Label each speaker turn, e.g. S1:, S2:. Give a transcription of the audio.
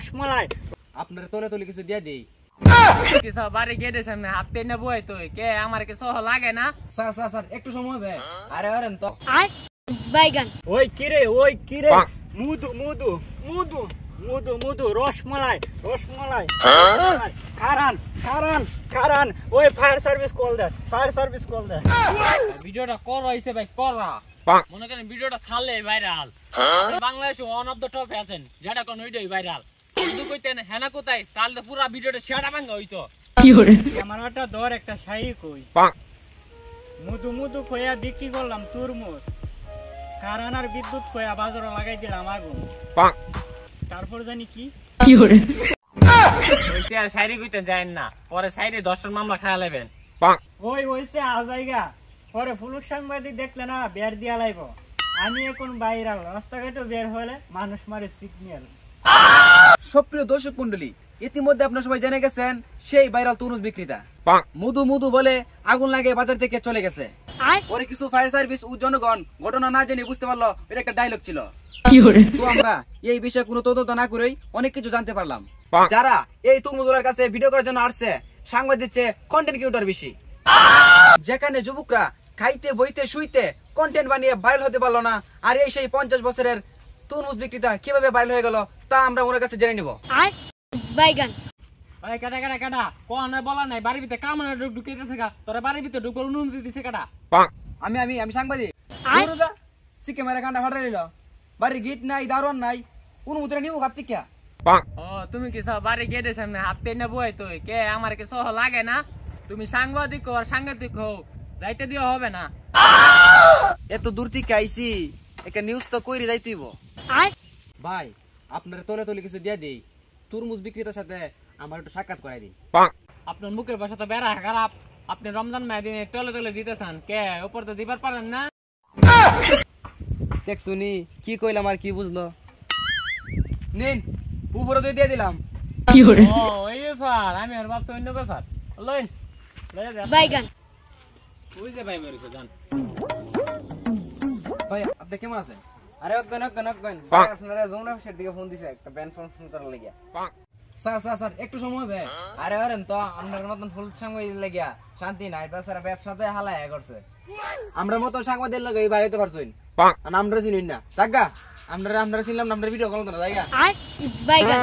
S1: রসমালাই।
S2: আপনার তোলে তোলে কিছু দিয়ে দেই।
S3: কিছু বাড়ি গেটের সামনে হাত টেনে বই তো কে আমার কি সহ লাগে না?
S2: স্যার স্যার স্যার একটু সময় হবে।
S3: আরে ওরেন তো
S4: বাইগান।
S1: ওই কিরে মুদু মুদু মুদু মুদু মুদু রসমালাই রসমালাই। কারণ ওই ফায়ার সার্ভিস কল দে।
S3: ভিডিওটা কর হইছে ভাই করা। মনে করেন ভিডিওটা ছাড়লে ভাইরাল। বাংলাদেশে ওয়ান অফ দ্য টপ আছেন যেটা কোন ওইটাই ভাইরাল। শুধু কইতেন হেনা কোথায় তাহলে পুরো ভিডিওটা ছেড়া ভাঙা হইতো।
S1: ক্যামেরাটা ধর একটা শাড়ি কই। মুদু মুদু কইয়া বিক্রি করলাম তরমুজ। কারণ আর বিদ্যুৎ কইয়া বাজারে লাগাই দিলাম আগুন। তারপর জানি কি
S3: হইছে আর শাড়ি কইতেন যায়েন না পরে শাড়ি 10টা মামলা খায়া লেবেন।
S1: ওই হইছে আজাইগা পরে পুলিশ সাংবাদিক দেখলে না বের দিয়া লাইব। আমি এখন বাইরাল রাস্তাঘাটে বের হলে মানুষ মারে সিগন্যাল।
S2: সুপ্রিয় দর্শক মন্ডলী, ইতিমধ্যে আপনারা সবাই জেনে গেছেন সেই ভাইরাল তরমুজ বিক্রেতা মুদু মুদু বলে আগুন লাগে বাজার থেকে চলে গেছে। পরে কিছু ফায়ার সার্ভিস ও জনগণ ঘটনা না জেনে বুঝতে পারলো এটা একটা ডায়লগ ছিল। তো আমরা এই বিষয়ে কোনো তদন্ত না করেই অনেক কিছু জানতে পারলাম। যারা এই তরমুজগুলোর কাছে ভিডিও করার জন্য আসছে সাংবাদিক চেয়ে কন্টেন্ট ক্রিয়েটর বেশি। যেখানে যুবকরা খাইতে বইতে শুইতে কন্টেন্ট বানিয়ে ভাইরাল হতে পারলো না, আর এই সেই 50 বছরের তরমুজ বিক্রেতা কিভাবে ভাইরাল হয়ে গেল তা আমরা ওনার কাছে জেনে নিব।
S4: বাইগান।
S3: ওই কাটা কোন বলা নাই বাড়ির ভিতরে কামনা ঢুকাইতেছে কা তোরা বাড়ির ভিতরে ঢুকবার অনুমতি দিছে কাটা।
S2: আমি সাংবাদিক সিকে মেরে কান্ডা ফাটাই নিল। বাড়ির গেট নাই দারোয়ান নাই অনুমতি নিব কাট থেকে।
S3: ও তুমি কি সব বাড়ি গেটের সামনে হাত টেনে বই তো কে আমার কি সহ লাগে না? তুমি সাংবাদিক আর সাংবাদিক হও যাইতে দিও হবে না।
S2: এত দূর থেকে আইছি একটা নিউজ তো কইরে যাইতেইব। ভাই আপনার তোলে তোলে কিছু দিয়ে দেই। তরমুজ বিক্রেতার সাথে আমার একটু সাক্ষাৎ করাই দিন।
S3: আপনার মুখের ভাষা তো বেড়া খারাপ। আপনি রমজান মাস দিনে তলে দিতেছেন কে উপর তো দিবার পারেন না।
S2: দেখ শুনি কি কইলাম আর কি বুঝলো। নিন উপরে দিয়ে দিলাম।
S3: ও এই ব্যাপার আমি আর ভাবছি অন্য ব্যাপার। লইন
S4: বাইগান।
S3: ওই যে ভাই মেরেছে জান।
S2: ভাই আপনি কেমন আছেন?
S3: আরে অজ্ঞান আপনারা যমুনা অফিসের দিকে ফোন দিছে একটা ব্যান ফোন করার লাগিয়া।
S2: স্যার স্যার স্যার একটু সময় হবে।
S3: আরে ওরেন তো আপনার মতন ফুল সাংবাদিক লাগিয়া শান্তি নাই তাছাড়া ব্যবসাতে হালায়া করছে।
S2: আমরা মতো সাংবাদিক লাগে এই বাড়িতে পারছইন আমরা চিনিন না জাগা আমরা চিনলাম না আমরা ভিডিও কল করা জায়গা
S4: বাইগান।